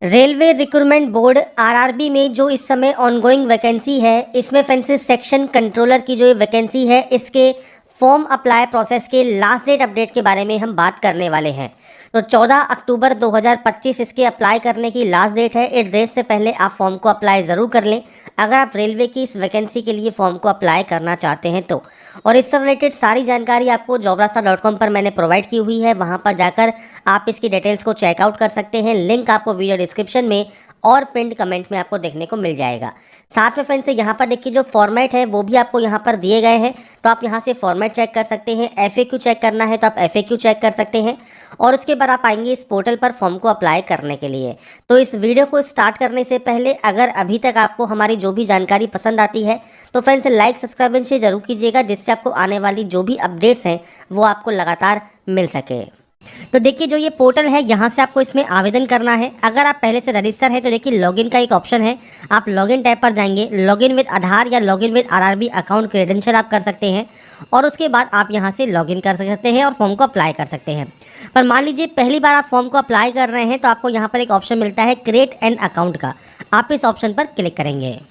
Railway recruitment board RRB में जो इस समय ऑनगोइंग वैकेंसी है, इसमें फ्रेंड्स सेक्शन कंट्रोलर की जो ये वैकेंसी है, इसके फॉर्म अप्लाई प्रोसेस के लास्ट डेट अपडेट के बारे में हम बात करने वाले हैं। तो 14 अक्टूबर 2025 इसके अप्लाई करने की लास्ट डेट है। इस डेट से पहले आप फॉर्म को अप्लाई ज़रूर कर लें अगर आप रेलवे की इस वैकेंसी के लिए फॉर्म को अप्लाई करना चाहते हैं तो। और इससे रिलेटेड सारी जानकारी आपको jobrasta.com पर मैंने प्रोवाइड की हुई है, वहाँ पर जाकर आप इसकी डिटेल्स को चेकआउट कर सकते हैं। लिंक आपको वीडियो डिस्क्रिप्शन में और पिंड कमेंट में आपको देखने को मिल जाएगा। साथ में फ्रेंड्स यहाँ पर देखिए जो फॉर्मेट है वो भी आपको यहाँ पर दिए गए हैं, तो आप यहाँ से फॉर्मेट चेक कर सकते हैं। FAQ चेक करना है तो आप FAQ चेक कर सकते हैं और उसके बाद आप आएंगे इस पोर्टल पर फॉर्म को अप्लाई करने के लिए। तो इस वीडियो को स्टार्ट करने से पहले अगर अभी तक आपको हमारी जो भी जानकारी पसंद आती है तो friends like subscribe and share जरूर कीजिएगा, जिससे आपको आने वाली जो भी अपडेट्स हैं वो आपको लगातार मिल सके। तो देखिए जो ये पोर्टल है, यहाँ से आपको इसमें आवेदन करना है। अगर आप पहले से रजिस्टर है तो देखिए लॉगिन का एक ऑप्शन है, आप लॉगिन टैब पर जाएंगे। लॉगिन विद आधार या login with RRB account credential आप कर सकते हैं और उसके बाद आप यहाँ से लॉगिन कर सकते हैं और फॉर्म को अप्लाई कर सकते हैं। पर मान लीजिए पहली बार आप फॉर्म को अप्लाई कर रहे हैं तो आपको यहाँ पर एक ऑप्शन मिलता है क्रिएट एन अकाउंट का, आप इस ऑप्शन पर क्लिक करेंगे।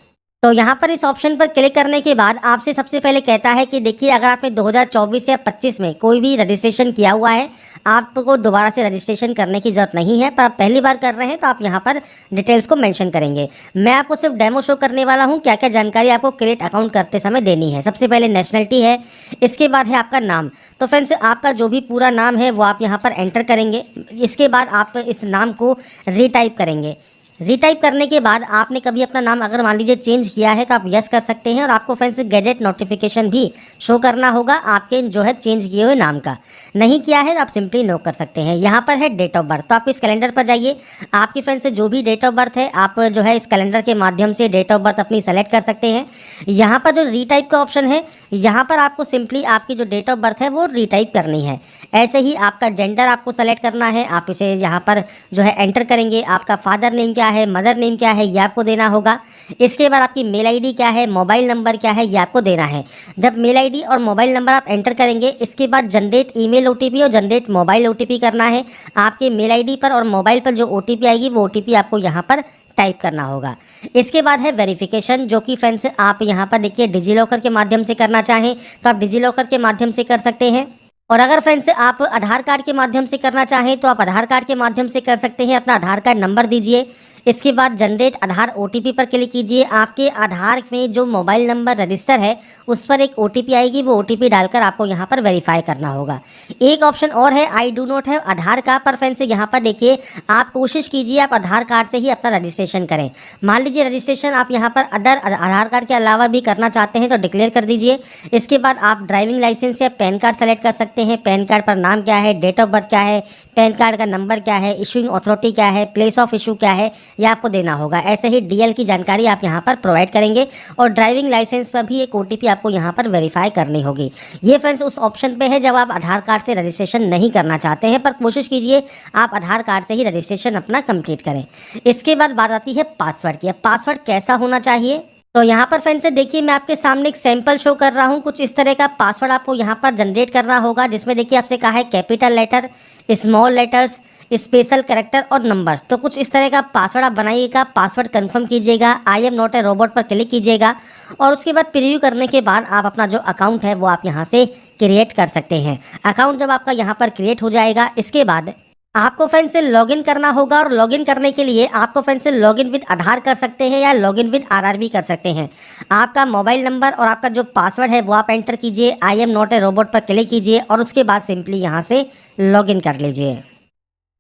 तो यहाँ पर इस ऑप्शन पर क्लिक करने के बाद आपसे सबसे पहले कहता है कि देखिए अगर आपने 2024 या 25 में कोई भी रजिस्ट्रेशन किया हुआ है, आपको दोबारा से रजिस्ट्रेशन करने की ज़रूरत नहीं है। पर आप पहली बार कर रहे हैं तो आप यहाँ पर डिटेल्स को मेंशन करेंगे। मैं आपको सिर्फ डेमो शो करने वाला हूँ क्या क्या जानकारी आपको क्रिएट अकाउंट करते समय देनी है। सबसे पहले नेशनलिटी है, इसके बाद है आपका नाम। तो फ्रेंड्स आपका जो भी पूरा नाम है वो आप यहाँ पर एंटर करेंगे। इसके बाद आप इस नाम को रीटाइप करेंगे। रीटाइप करने के बाद आपने कभी अपना नाम अगर मान लीजिए चेंज किया है तो आप यस कर सकते हैं और आपको फ्रेंड्स गैजेट नोटिफिकेशन भी शो करना होगा आपके जो है चेंज किए हुए नाम का। नहीं किया है तो आप सिंपली नो कर सकते हैं। यहाँ पर है डेट ऑफ बर्थ, तो आप इस कैलेंडर पर जाइए। आपकी फ्रेंड्स जो भी डेट ऑफ बर्थ है आप जो है इस कैलेंडर के माध्यम से डेट ऑफ बर्थ अपनी सेलेक्ट कर सकते हैं। यहाँ पर जो रीटाइप का ऑप्शन है, यहाँ पर आपको सिंपली आपकी जो डेट ऑफ बर्थ है वो रीटाइप करनी है। ऐसे ही आपका जेंडर आपको सेलेक्ट करना है, आप इसे यहाँ पर जो है एंटर करेंगे। आपका फादर नेम क्या है, मदर नेम क्या है, ये आपको देना होगा। इसके बाद आपकी मेल आईडी क्या है, मोबाइल नंबर क्या है, ये आपको देना है। जब मेल आईडी और मोबाइल नंबर आप एंटर करेंगे, इसके बाद जनरेट ईमेल ओटीपी और जनरेट मोबाइल ओटीपी करना है। आपके मेल आईडी पर और मोबाइल पर जो ओटीपी आएगी वो ओटीपी आपको यहाँ पर टाइप करना होगा। इसके बाद है वेरिफिकेशन, जो कि फ्रेंड्स आप यहाँ पर देखिए डिजीलॉकर के माध्यम से करना चाहें तो आप डिजीलॉकर के माध्यम से कर सकते हैं। और अगर फ्रेंड्स आप आधार कार्ड के माध्यम से करना चाहें तो आप आधार कार्ड के माध्यम से कर सकते हैं। अपना आधार कार्ड नंबर दीजिए, इसके बाद जनरेट आधार ओटीपी पर क्लिक कीजिए। आपके आधार में जो मोबाइल नंबर रजिस्टर है उस पर एक ओटीपी आएगी, वो ओटीपी डालकर आपको यहाँ पर वेरीफाई करना होगा। एक ऑप्शन और है आई डू नॉट है आधार कार्ड पर। फ्रेंड्स यहाँ पर देखिए आप कोशिश कीजिए आप आधार कार्ड से ही अपना रजिस्ट्रेशन करें। मान लीजिए रजिस्ट्रेशन आप यहाँ पर अदर आधार कार्ड के अलावा भी करना चाहते हैं तो डिक्लेयर कर दीजिए। इसके बाद आप ड्राइविंग लाइसेंस या पैन कार्ड सेलेक्ट कर सकते हैं। पैन कार्ड पर नाम क्या है, डेट ऑफ बर्थ क्या है, पैन कार्ड का नंबर क्या है, इशूइंग अथॉरिटी क्या है, प्लेस ऑफ इशू क्या है, ये आपको देना होगा। ऐसे ही डीएल की जानकारी आप यहाँ पर प्रोवाइड करेंगे और ड्राइविंग लाइसेंस पर भी एक ओटीपी आपको यहाँ पर वेरीफाई करनी होगी। ये फ्रेंड्स उस ऑप्शन पे है जब आप आधार कार्ड से रजिस्ट्रेशन नहीं करना चाहते हैं, पर कोशिश कीजिए आप आधार कार्ड से ही रजिस्ट्रेशन अपना कंप्लीट करें। इसके बाद बात आती है पासवर्ड की। पासवर्ड कैसा होना चाहिए, तो यहाँ पर फ्रेंड्स देखिए मैं आपके सामने एक सैंपल शो कर रहा हूँ। कुछ इस तरह का पासवर्ड आपको यहाँ पर जनरेट करना होगा, जिसमें देखिए आपसे कहा है capital letter, small letters, special character और नंबर्स। तो कुछ इस तरह का पासवर्ड आप बनाइएगा। पासवर्ड कंफर्म कीजिएगा, I am not a robot पर क्लिक कीजिएगा और उसके बाद प्रीव्यू करने के बाद आप अपना जो अकाउंट है वो आप यहाँ से क्रिएट कर सकते हैं। अकाउंट जब आपका यहाँ पर क्रिएट हो जाएगा, इसके बाद आपको फ्रेंड्स से लॉगिन करना होगा और लॉगिन करने के लिए आपको फ्रेंड्स से लॉगिन विद आधार कर सकते हैं या लॉगिन विद आरआरबी कर सकते हैं। आपका मोबाइल नंबर और आपका जो पासवर्ड है वो आप एंटर कीजिए, I am not a robot पर क्लिक कीजिए और उसके बाद सिंपली यहाँ से लॉगिन कर लीजिए।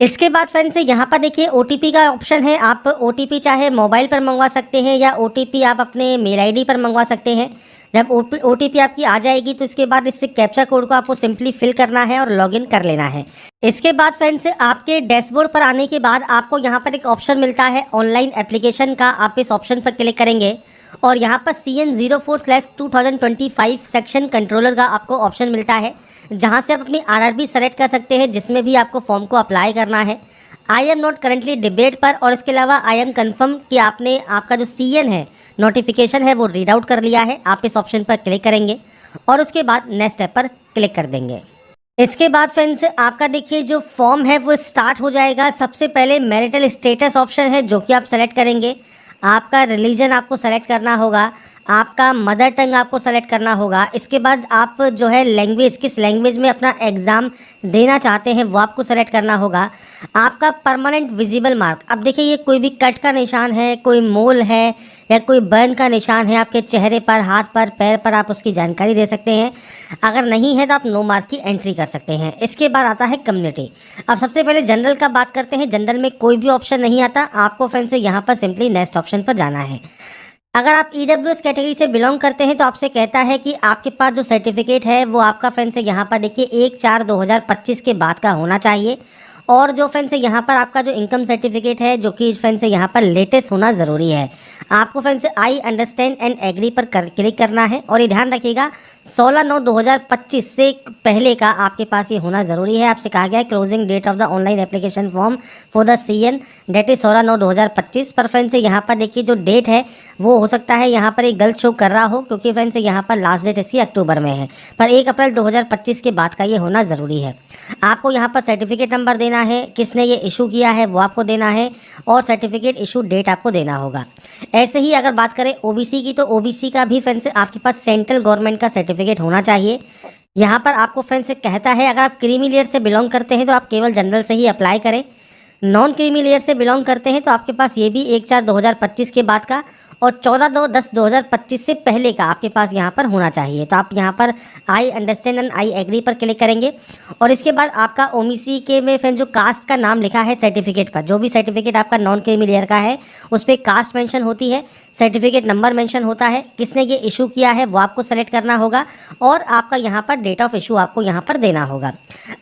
इसके बाद फ्रेंड्स यहाँ पर देखिए ओटीपी का ऑप्शन है। आप ओटीपी चाहे मोबाइल पर मंगवा सकते हैं या ओटीपी आप अपने मेल आईडी पर मंगवा सकते हैं। जब ओटीपी आपकी आ जाएगी तो इसके बाद इससे कैप्चा कोड को आपको सिंपली फिल करना है और लॉगिन कर लेना है। इसके बाद फ्रेंड्स आपके डैशबोर्ड पर आने के बाद आपको यहाँ पर एक ऑप्शन मिलता है ऑनलाइन एप्लीकेशन का। आप इस ऑप्शन पर क्लिक करेंगे और यहाँ पर CN04/2025 सेक्शन कंट्रोलर का आपको ऑप्शन मिलता है, जहाँ से आप अपनी आरआरबी सेलेक्ट कर सकते हैं जिसमें भी आपको फॉर्म को अप्लाई करना है। I am not currently debate पर और इसके अलावा आई एम कन्फर्म कि आपने आपका जो CN है नोटिफिकेशन है वो रीड आउट कर लिया है। आप इस ऑप्शन पर क्लिक करेंगे और उसके बाद नेक्स्ट स्टेप पर क्लिक कर देंगे। इसके बाद फ्रेंड्स आपका देखिए जो फॉर्म है वो स्टार्ट हो जाएगा। सबसे पहले मैरिटल स्टेटस ऑप्शन है जो कि आप सेलेक्ट करेंगे। आपका रिलीजन आपको सेलेक्ट करना होगा। आपका मदर टंग आपको सेलेक्ट करना होगा। इसके बाद आप जो है लैंग्वेज, किस लैंग्वेज में अपना एग्ज़ाम देना चाहते हैं वो आपको सेलेक्ट करना होगा। आपका परमानेंट विजिबल मार्क, अब देखिए ये कोई भी कट का निशान है, कोई मोल है या कोई बर्न का निशान है आपके चेहरे पर, हाथ पर, पैर पर, आप उसकी जानकारी दे सकते हैं। अगर नहीं है तो आप नो मार्क की एंट्री कर सकते हैं। इसके बाद आता है कम्युनिटी। अब सबसे पहले जनरल का बात करते हैं। जनरल में कोई भी ऑप्शन नहीं आता आपको फ्रेंड्स, यहाँ पर सिंपली नेक्स्ट ऑप्शन पर जाना है। अगर आप ईडब्ल्यूएस कैटेगरी से बिलोंग करते हैं तो आपसे कहता है कि आपके पास जो सर्टिफिकेट है वो आपका फ्रेंड्स यहाँ पर देखिए 1/4/2025 के बाद का होना चाहिए। और जो फ्रेंड्स यहाँ पर आपका जो इनकम सर्टिफिकेट है जो कि फ्रेंड्स यहाँ पर लेटेस्ट होना ज़रूरी है। आपको friends I understand and agree पर क्लिक करना है। और ये ध्यान रखिएगा 16/9/2025 से पहले का आपके पास ये होना ज़रूरी है। आपसे कहा गया है closing date of the online application form for the CN date is 16/9/2025। पर फ्रेंड्स यहाँ पर देखिए जो डेट है वो हो सकता है यहाँ पर एक गलत शो कर रहा हो, क्योंकि फ्रेंड्स यहाँ पर लास्ट डेट इसकी अक्टूबर में है, पर 1 अप्रैल 2025 के बाद का ये होना ज़रूरी है। आपको यहाँ पर सर्टिफिकेट नंबर देना है, किसने ये इशू किया है वो आपको देना है, और सर्टिफिकेट इशू डेट आपको देना होगा। ऐसे ही अगर बात करें OBC की, तो OBC का भी फ्रेंड्स आपके पास सेंट्रल गवर्नमेंट का सर्टिफिकेट होना चाहिए। यहाँ पर आपको फ्रेंड्स कहता है अगर आप क्रीमी लेयर से बिलोंग करते हैं तो आप केवल जनरल से ही अप्लाई करें। नॉन क्रीमी लेयर से बिलोंग करते हैं तो आपके पास ये भी 1/4/2025 के बाद का और 14/10/2025 से पहले का आपके पास यहाँ पर होना चाहिए। तो आप यहाँ पर I understand and I agree पर क्लिक करेंगे। और इसके बाद आपका OBC के में फ्रेंड जो कास्ट का नाम लिखा है सर्टिफिकेट पर, जो भी सर्टिफिकेट आपका नॉन क्रीमी लेयर का है उस पर कास्ट मेंशन होती है, सर्टिफिकेट नंबर मेंशन होता है, किसने ये इशू किया है वो आपको सेलेक्ट करना होगा, और आपका यहाँ पर डेट ऑफ इशू आपको यहाँ पर देना होगा।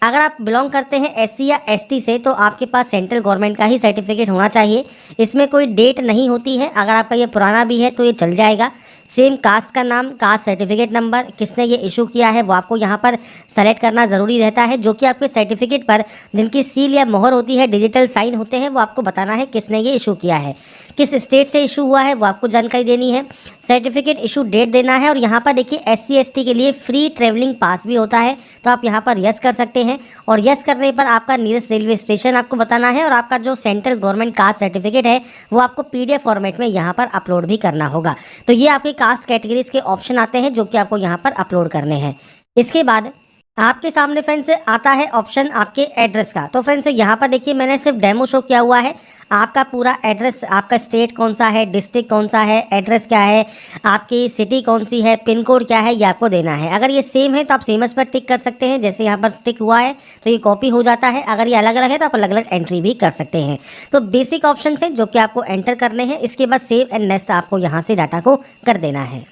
अगर आप बिलोंग करते हैं SC या ST से तो आपके पास सेंट्रल गवर्नमेंट का ही सर्टिफिकेट होना चाहिए। इसमें कोई डेट नहीं होती है, अगर आपका ये पुराना भी है तो ये चल जाएगा। सेम कास्ट का नाम, कास्ट सर्टिफिकेट नंबर, किसने ये इशू किया है वो आपको यहाँ पर सेलेक्ट करना ज़रूरी रहता है। जो कि आपके सर्टिफिकेट पर जिनकी सील या मोहर होती है, डिजिटल साइन होते हैं, वो आपको बताना है किसने ये इशू किया है, किस स्टेट से इशू हुआ है वो आपको जानकारी देनी है, सर्टिफिकेट इशू डेट देना है। और यहाँ पर देखिए SC ST के लिए फ्री ट्रेवलिंग पास भी होता है, तो आप यहाँ पर यस कर सकते हैं। और यस करने पर आपका नियरेस्ट रेलवे स्टेशन आपको बताना है, और आपका जो सेंट्रल गवर्नमेंट कास्ट सर्टिफिकेट है वो आपको PDF फॉर्मेट में यहाँ पर अपलोड भी करना होगा। तो ये आपके कास्ट कैटेगरीज के ऑप्शन आते हैं जो कि आपको यहाँ पर अपलोड करने हैं। इसके बाद आपके सामने फ्रेंड्स आता है ऑप्शन आपके एड्रेस का। तो फ्रेंड्स यहाँ पर देखिए मैंने सिर्फ डेमो शो किया हुआ है। आपका पूरा एड्रेस, आपका स्टेट कौन सा है, डिस्ट्रिक्ट कौन सा है, एड्रेस क्या है, आपकी सिटी कौन सी है, पिन कोड क्या है, ये आपको देना है। अगर ये सेम है तो आप सेमस पर टिक कर सकते हैं, जैसे यहाँ पर टिक हुआ है तो ये कॉपी हो जाता है। अगर ये अलग अलग है तो आप अलग अलग एंट्री भी कर सकते हैं। तो बेसिक ऑप्शन है जो कि आपको एंटर करने हैं। इसके बाद सेव एंड नेक्स्ट आपको यहाँ से डाटा को कर देना है।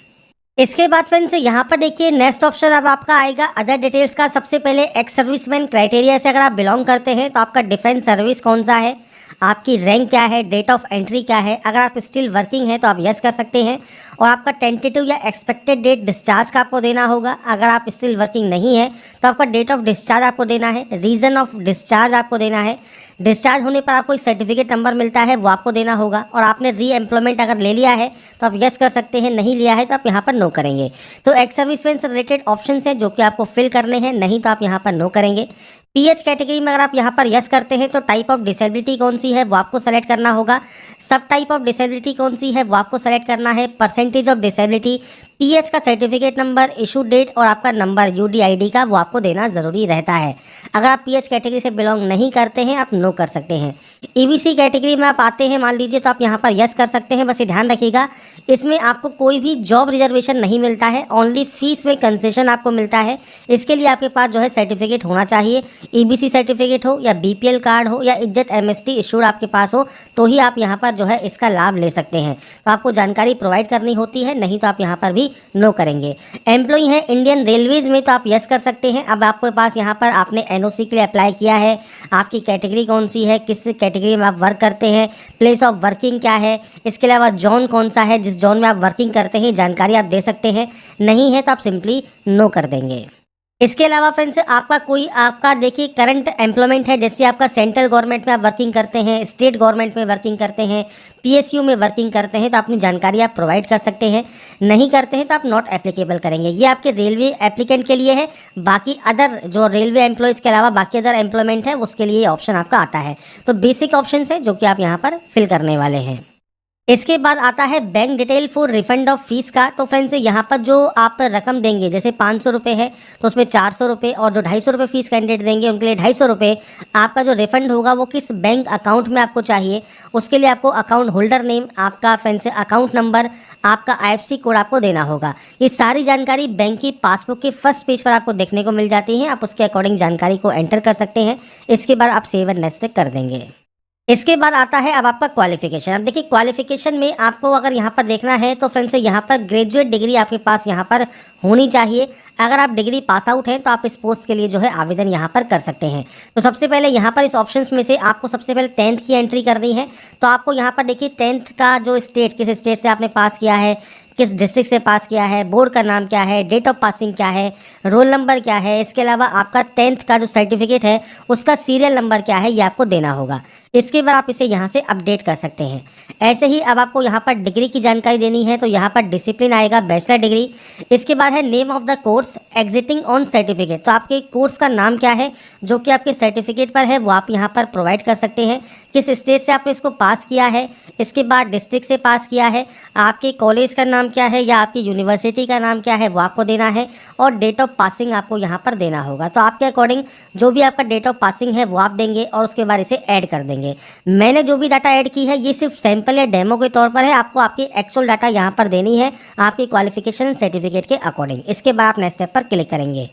इसके बाद फ्रेंड्स यहाँ पर देखिए नेक्स्ट ऑप्शन अब आपका आएगा अदर डिटेल्स का। सबसे पहले एक्स सर्विसमैन क्राइटेरिया से अगर आप बिलोंग करते हैं तो आपका डिफेंस सर्विस कौन सा है, आपकी रैंक क्या है, डेट ऑफ एंट्री क्या है। अगर आप स्टिल वर्किंग हैं तो आप यस कर सकते हैं। और आपका टेंटेटिव या एक्सपेक्टेड डेट डिस्चार्ज का आपको देना होगा। अगर आप स्टिल वर्किंग नहीं है तो आपका डेट ऑफ डिस्चार्ज आपको देना है, रीज़न ऑफ डिस्चार्ज आपको देना है, डिस्चार्ज होने पर आपको एक सर्टिफिकेट नंबर मिलता है वो आपको देना होगा। और आपने री एम्प्लॉयमेंट अगर ले लिया है तो आप यस कर सकते हैं, नहीं लिया है तो आप यहाँ पर नो करेंगे। तो एक्स सर्विसमैन से रिलेटेड ऑप्शन है जो कि आपको फिल करने हैं, नहीं तो आप यहाँ पर नो करेंगे। PH कैटेगरी में अगर आप यहाँ पर यस करते हैं तो टाइप ऑफ डिसेबिलिटी कौन सी है वो आपको सेलेक्ट करना होगा। सब टाइप ऑफ डिसेबिलिटी कौन सी है वो आपको सेलेक्ट करना है। परसेंटेज ऑफ डिसेबिलिटी, PH का सर्टिफिकेट नंबर, इशू डेट और आपका नंबर UDID का वो आपको देना ज़रूरी रहता है। अगर आप PH कैटेगरी से बिलोंग नहीं करते हैं आप नो कर सकते हैं। EBC कैटेगरी में आप आते हैं मान लीजिए तो आप यहाँ पर यस कर सकते हैं। बस ये ध्यान रखिएगा इसमें आपको कोई भी जॉब रिजर्वेशन नहीं मिलता है, ओनली फीस में कंसेशन आपको मिलता है। इसके लिए आपके पास जो है सर्टिफिकेट होना चाहिए, EBC सर्टिफिकेट हो या BPL कार्ड हो या इज्जत MST इशूड आपके पास हो तो ही आप यहाँ पर जो है इसका लाभ ले सकते हैं। तो आपको जानकारी प्रोवाइड करनी होती है, नहीं तो आप यहाँ पर भी नो करेंगे। एम्प्लॉई है इंडियन रेलवेज में तो आप यस कर सकते हैं। अब आपके पास यहाँ पर आपने NOC के लिए अप्लाई किया है, आपकी कैटेगरी कौन सी है, किस कैटेगरी में आप वर्क करते हैं, प्लेस ऑफ वर्किंग क्या है, इसके अलावा जोन कौन सा है जिस जोन में आप वर्किंग करते हैं जानकारी आप दे सकते हैं। नहीं है तो आप सिंपली नो कर देंगे। इसके अलावा फ्रेंड्स आपका देखिए करंट एम्प्लॉयमेंट है, जैसे आपका सेंट्रल गवर्नमेंट में आप वर्किंग करते हैं, स्टेट गवर्नमेंट में वर्किंग करते हैं, पीएसयू में वर्किंग करते हैं, तो अपनी जानकारी आप प्रोवाइड कर सकते हैं। नहीं करते हैं तो आप नॉट एप्लीकेबल करेंगे। ये आपके रेलवे एप्लीकेंट के लिए है। बाकी अदर जो रेलवे एम्प्लॉयज़ के अलावा बाकी अदर एम्प्लॉयमेंट है उसके लिए ये ऑप्शन आपका आता है। तो बेसिक ऑप्शन है जो कि आप यहाँ पर फिल करने वाले हैं। इसके बाद आता है bank detail for refund of fees का। तो फ्रेंड्स यहाँ पर जो आप रकम देंगे, जैसे 500 रुपये है तो उसमें 400 रुपये, और जो 250 रुपये फीस कैंडिडेट देंगे उनके लिए 250 रुपये। आपका जो रिफंड होगा वो किस बैंक अकाउंट में आपको चाहिए, उसके लिए आपको अकाउंट होल्डर नेम, आपका फ्रेंड्स अकाउंट नंबर, आपका IFSC कोड आपको देना होगा। ये सारी जानकारी बैंक की पासबुक के फर्स्ट पेज पर आपको देखने को मिल जाती है। आप उसके अकॉर्डिंग जानकारी को एंटर कर सकते हैं। इसके बाद आप सेव एंड नेक्स्ट कर देंगे। इसके बाद आता है अब आपका क्वालिफिकेशन। अब देखिए क्वालिफिकेशन में आपको अगर यहाँ पर देखना है तो फ्रेंड्स यहाँ पर ग्रेजुएट डिग्री आपके पास यहाँ पर होनी चाहिए। अगर आप डिग्री पास आउट हैं तो आप इस पोस्ट के लिए जो है आवेदन यहाँ पर कर सकते हैं। तो सबसे पहले यहाँ पर इस ऑप्शंस में से आपको सबसे पहले 10th की एंट्री करनी है। तो आपको यहाँ पर देखिए 10th का जो स्टेट, किस स्टेट से आपने पास किया है, किस डिस्ट्रिक्ट से पास किया है, बोर्ड का नाम क्या है, डेट ऑफ पासिंग क्या है, रोल नंबर क्या है, इसके अलावा आपका 10th का जो सर्टिफिकेट है उसका सीरियल नंबर क्या है, ये आपको देना होगा। इसके बाद आप इसे यहाँ से अपडेट कर सकते हैं। ऐसे ही अब आपको यहाँ पर डिग्री की जानकारी देनी है। तो यहाँ पर डिसिप्लिन आएगा बैचलर डिग्री। इसके बाद है name of the course exiting on certificate. तो आपके कोर्स का नाम क्या है जो कि आपके सर्टिफिकेट पर है, वो आप यहाँ पर प्रोवाइड कर सकते हैं। किस स्टेट से आपने इसको पास किया है, इसके बाद डिस्ट्रिक्ट से पास किया है, आपके कॉलेज का नाम क्या है या आपकी यूनिवर्सिटी का नाम क्या है वो आपको देना है, और डेट ऑफ पासिंग आपको यहाँ पर देना होगा। तो आपके अकॉर्डिंग जो भी आपका डेट ऑफ पासिंग है वो आप देंगे और उसके बाद इसे ऐड कर देंगे। मैंने जो भी डाटा ऐड की है ये सिर्फ सैंपल या डेमो के तौर पर है। आपको आपकी एक्चुअल डाटा यहाँ पर देनी है आपकी क्वालिफिकेशन सर्टिफिकेट के अकॉर्डिंग। इसके बाद आप नेक्स्ट स्टेप पर क्लिक करेंगे।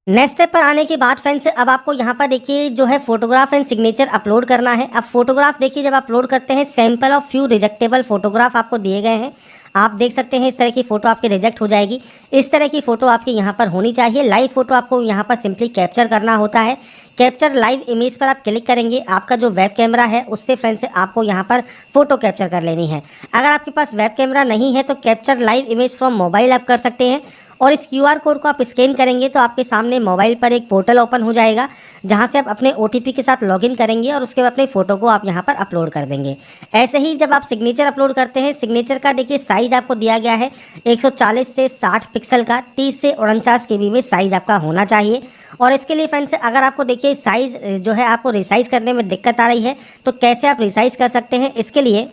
नेक्स्ट स्टेप पर आने के बाद फ्रेंड्स अब आपको यहाँ पर देखिए जो है फोटोग्राफ एंड सिग्नेचर अपलोड करना है। अब फोटोग्राफ देखिए जब अपलोड करते हैं सैंपल ऑफ फ्यू रिजेक्टेबल फोटोग्राफ आपको दिए गए हैं। आप देख सकते हैं इस तरह की फ़ोटो आपकी रिजेक्ट हो जाएगी। इस तरह की फ़ोटो आपकी यहाँ पर होनी चाहिए। लाइव फ़ोटो आपको यहाँ पर सिंपली कैप्चर करना होता है। कैप्चर लाइव इमेज पर आप क्लिक करेंगे। आपका जो वेब कैमरा है उससे फ्रेंड्स आपको यहाँ पर फ़ोटो कैप्चर कर लेनी है। अगर आपके पास वेब कैमरा नहीं है तो capture live image from mobile आप कर सकते हैं, और इस QR कोड को आप स्कैन करेंगे तो आपके सामने मोबाइल पर एक पोर्टल ओपन हो जाएगा जहां से आप अपने OTP के साथ लॉगिन करेंगे और उसके बाद अपनी फ़ोटो को आप यहां पर अपलोड कर देंगे। ऐसे ही जब आप सिग्नेचर अपलोड करते हैं, सिग्नेचर का देखिए साइज़ आपको दिया गया है 140 से 60 पिक्सल का, 30 से 49 KB में साइज़ आपका होना चाहिए। और इसके लिए फ्रेंड्स अगर आपको देखिए साइज़ जो है आपको रिसाइज़ करने में दिक्कत आ रही है तो कैसे आप रिसाइज़ कर सकते हैं, इसके लिए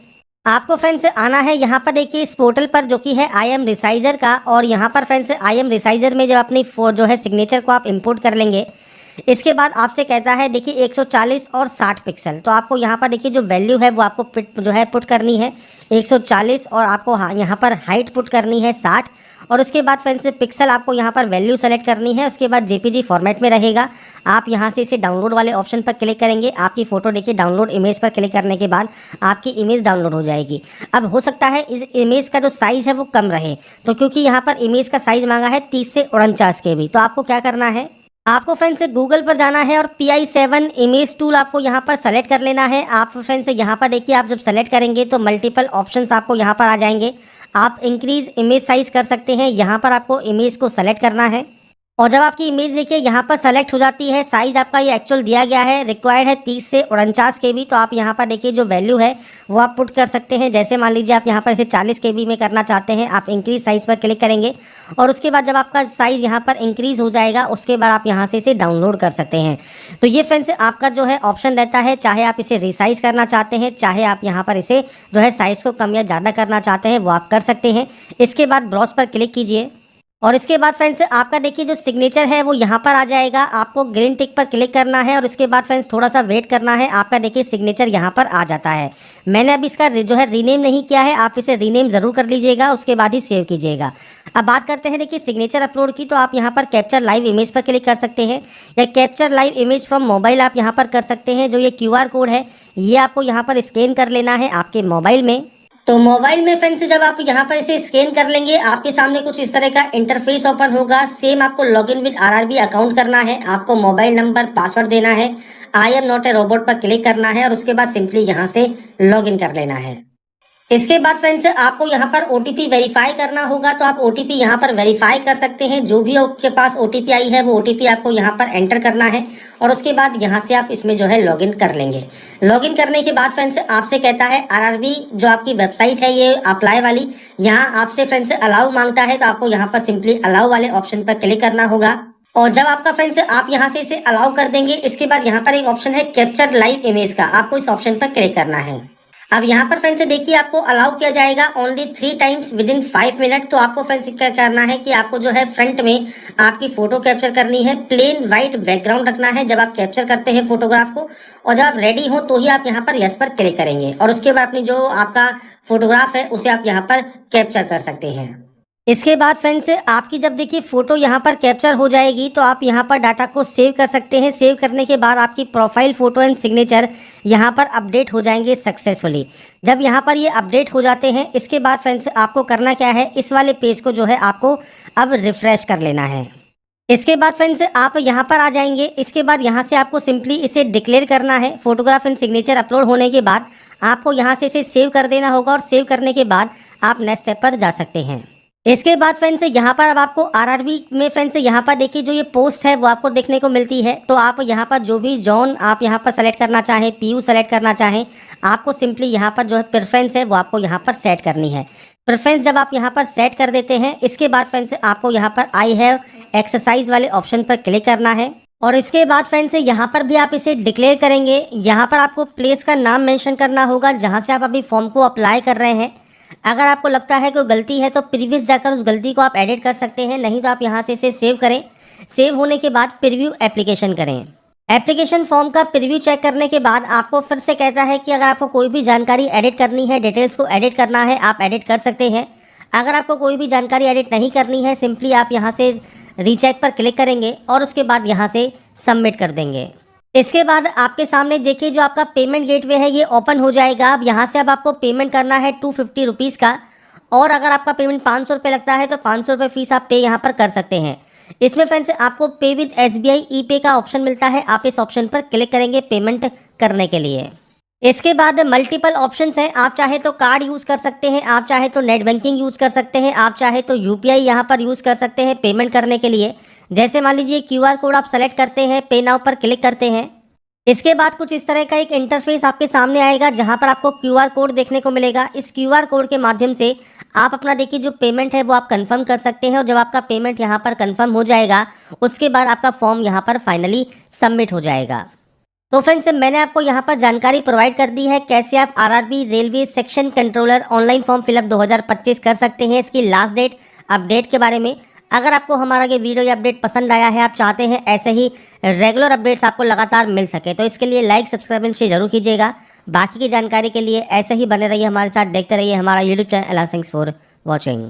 आपको फ्रेंड्स आना है यहाँ पर देखिए इस पोर्टल पर जो कि है IM रिसाइजर का। और यहाँ पर फ्रेंड्स IM रिसाइजर में जब अपनी जो है सिग्नेचर को आप इंपोर्ट कर लेंगे, इसके बाद आपसे कहता है देखिए 140 और 60 पिक्सल। तो आपको यहाँ पर देखिए जो वैल्यू है वो आपको जो है पुट करनी है 140, और आपको यहाँ पर हाइट पुट करनी है 60, और उसके बाद फ्रेंड्स पिक्सल आपको यहाँ पर वैल्यू सेलेक्ट करनी है। उसके बाद JPG फॉर्मेट में रहेगा। आप यहाँ से इसे डाउनलोड वाले ऑप्शन पर क्लिक करेंगे। आपकी फ़ोटो देखिए डाउनलोड इमेज पर क्लिक करने के बाद आपकी इमेज डाउनलोड हो जाएगी। अब हो सकता है इस इमेज का जो साइज़ है वो कम रहे, तो क्योंकि यहाँ पर इमेज का साइज़ मांगा है 30 से 49 KB। तो आपको क्या करना है, आपको फ्रेंड्स गूगल पर जाना है और PI7 इमेज टूल आपको यहाँ पर सेलेक्ट कर लेना है। आप फ्रेंड्स यहाँ पर देखिए आप जब सेलेक्ट करेंगे तो मल्टीपल ऑप्शंस आपको यहाँ पर आ जाएंगे। आप इंक्रीज इमेज साइज कर सकते हैं। यहाँ पर आपको इमेज को सेलेक्ट करना है, और जब आपकी इमेज देखिए यहाँ पर सेलेक्ट हो जाती है, साइज़ आपका ये एक्चुअल दिया गया है, रिक्वायर्ड है 30 से 49 KB। तो आप यहाँ पर देखिए जो वैल्यू है वो आप पुट कर सकते हैं। जैसे मान लीजिए आप यहाँ पर इसे 40 KB में करना चाहते हैं, आप इंक्रीज साइज़ पर क्लिक करेंगे और उसके बाद जब आपका साइज़ यहाँ पर इंक्रीज़ हो जाएगा उसके बाद आप यहाँ से इसे डाउनलोड कर सकते हैं। तो ये फ्रेंड्स आपका जो है ऑप्शन रहता है, चाहे आप इसे रिसाइज़ करना चाहते हैं, चाहे आप यहाँ पर इसे जो है साइज़ को कम या ज़्यादा करना चाहते हैं वो आप कर सकते हैं। इसके बाद ब्राउज़ पर क्लिक कीजिए, और इसके बाद फ्रेंड्स आपका देखिए जो सिग्नेचर है वो यहाँ पर आ जाएगा। आपको ग्रीन टिक पर क्लिक करना है और उसके बाद फ्रेंड्स थोड़ा सा वेट करना है। आपका देखिए सिग्नेचर यहाँ पर आ जाता है। मैंने अभी इसका जो है रीनेम नहीं किया है, आप इसे रीनेम ज़रूर कर लीजिएगा, उसके बाद ही सेव कीजिएगा। अब बात करते हैं देखिए सिग्नेचर अपलोड की। तो आप यहाँ पर कैप्चर लाइव इमेज पर क्लिक कर सकते हैं, या capture live image from mobile आप यहाँ पर कर सकते हैं। जो ये QR कोड है ये आपको यहाँ पर स्कैन कर लेना है आपके मोबाइल में। तो मोबाइल में फ्रेंड्स जब आप यहाँ पर इसे स्कैन कर लेंगे आपके सामने कुछ इस तरह का इंटरफेस ओपन होगा। सेम आपको लॉगिन विद RRB अकाउंट करना है, आपको मोबाइल नंबर पासवर्ड देना है, I am not a robot पर क्लिक करना है और उसके बाद सिंपली यहाँ से लॉगिन कर लेना है। इसके बाद फ्रेंड्स आपको यहाँ पर ओटीपी वेरीफाई करना होगा, तो आप ओटीपी यहाँ पर वेरीफाई कर सकते हैं। जो भी आपके पास ओटीपी आई है वो ओटीपी आपको यहाँ पर एंटर करना है और उसके बाद यहाँ से आप इसमें जो है लॉगिन कर लेंगे। लॉगिन करने के बाद फ्रेंड्स आपसे कहता है आरआरबी जो आपकी वेबसाइट है ये अप्लाई वाली, यहाँ आपसे फ्रेंड्स अलाउ मांगता है, तो आपको यहाँ पर सिंपली अलाउ वाले ऑप्शन पर क्लिक करना होगा। और जब आपका फ्रेंड्स आप यहाँ से इसे अलाउ कर देंगे, इसके बाद यहाँ पर एक ऑप्शन है कैप्चर लाइव इमेज का, आपको इस ऑप्शन पर क्लिक करना है। अब यहाँ पर फ्रेंड्स देखिए आपको अलाउ किया जाएगा only 3 times with in 5 minute. तो आपको फ्रेंड्स क्या करना है कि आपको जो है फ्रंट में आपकी फोटो कैप्चर करनी है, प्लेन व्हाइट बैकग्राउंड रखना है जब आप कैप्चर करते हैं फोटोग्राफ को, और जब आप रेडी हो तो ही आप यहाँ पर यस पर क्लिक करेंगे और उसके बाद अपनी जो आपका फोटोग्राफ है उसे आप यहाँ पर कैप्चर कर सकते हैं। इसके बाद फ्रेंड्स आपकी जब देखिए फोटो यहाँ पर कैप्चर हो जाएगी तो आप यहाँ पर डाटा को सेव कर सकते हैं। सेव करने के बाद आपकी प्रोफाइल फोटो एंड सिग्नेचर यहाँ पर अपडेट हो जाएंगे सक्सेसफुली। जब यहाँ पर ये अपडेट हो जाते हैं, इसके बाद फ्रेंड्स आपको करना क्या है, इस वाले पेज को जो है आपको अब रिफ्रेश कर लेना है। इसके बाद फ्रेंड्स आप यहाँ पर आ जाएंगे। इसके बाद यहाँ से आपको सिंपली इसे डिक्लेयर करना है। फोटोग्राफ एंड सिग्नेचर अपलोड होने के बाद आपको यहाँ से इसे सेव कर देना होगा और सेव करने के बाद आप नेक्स्ट स्टेप पर जा सकते हैं। इसके बाद फ्रेंड्स यहाँ पर अब आपको आरआरबी में फ्रेंड्स यहाँ पर देखिए जो ये पोस्ट है वो आपको देखने को मिलती है। तो आप यहाँ पर जो भी जोन आप यहाँ पर सेलेक्ट करना चाहें, पीयू सेलेक्ट करना चाहें, आपको सिंपली यहाँ पर जो है प्रेफरेंस है वो आपको यहाँ पर सेट करनी है। प्रेफरेंस जब आप यहाँ पर सेट कर देते हैं, इसके बाद फ्रेंड्स आपको यहाँ पर आई हैव एक्सरसाइज वाले ऑप्शन पर क्लिक करना है और इसके बाद फ्रेंड्स यहाँ पर भी आप इसे डिक्लेयर करेंगे। यहाँ पर आपको प्लेस का नाम मेंशन करना होगा जहाँ से आप अभी फॉर्म को अप्लाई कर रहे हैं। अगर आपको लगता है कोई गलती है तो प्रीवियस जाकर उस गलती को आप एडिट कर सकते हैं, नहीं तो आप यहाँ से इसे सेव करें। सेव होने के बाद प्रीव्यू एप्लीकेशन करें। एप्लीकेशन फॉर्म का प्रीव्यू चेक करने के बाद आपको फिर से कहता है कि अगर आपको कोई भी जानकारी एडिट करनी है, डिटेल्स को एडिट करना है, आप एडिट कर सकते हैं। अगर आपको कोई भी जानकारी एडिट नहीं करनी है, सिंपली आप यहाँ से रीचेक पर क्लिक करेंगे और उसके बाद यहाँ से सबमिट कर देंगे। इसके बाद आपके सामने देखिए जो आपका पेमेंट गेटवे है ये ओपन हो जाएगा। अब यहाँ से अब आपको पेमेंट करना है 250 रुपीज़ का, और अगर आपका पेमेंट 500 रुपये लगता है तो 500 रुपये फीस आप पे यहाँ पर कर सकते हैं। इसमें फ्रेंड्स आपको पे विद SBI ई पे का ऑप्शन मिलता है, आप इस ऑप्शन पर क्लिक करेंगे पेमेंट करने के लिए। इसके बाद मल्टीपल ऑप्शंस हैं, आप चाहे तो कार्ड यूज़ कर सकते हैं, आप चाहे तो नेट बैंकिंग यूज़ कर सकते हैं, आप चाहे तो UPI यहाँ पर यूज़ कर सकते हैं पेमेंट करने के लिए। जैसे मान लीजिए QR कोड आप सेलेक्ट करते हैं, पे नाउ पर क्लिक करते हैं। इसके बाद कुछ इस तरह का एक इंटरफेस आपके सामने आएगा जहां पर आपको QR कोड देखने को मिलेगा। इस QR कोड के माध्यम से आप अपना देखिए जो पेमेंट है वो आप कंफर्म कर सकते हैं और जब आपका पेमेंट यहां पर कंफर्म हो जाएगा उसके बाद आपका फॉर्म यहां पर फाइनली सबमिट हो जाएगा। तो फ्रेंड्स मैंने आपको यहाँ पर जानकारी प्रोवाइड कर दी है कैसे आप RRB railway section controller online form fill up 2025 कर सकते हैं, इसकी लास्ट डेट अपडेट के बारे में। अगर आपको हमारा ये वीडियो या अपडेट पसंद आया है, आप चाहते हैं ऐसे ही रेगुलर अपडेट्स आपको लगातार मिल सके, तो इसके लिए लाइक सब्सक्राइब एंड शेयर जरूर कीजिएगा। बाकी की जानकारी के लिए ऐसे ही बने रहिए हमारे साथ, देखते रहिए हमारा YouTube channel. Thanks for watching.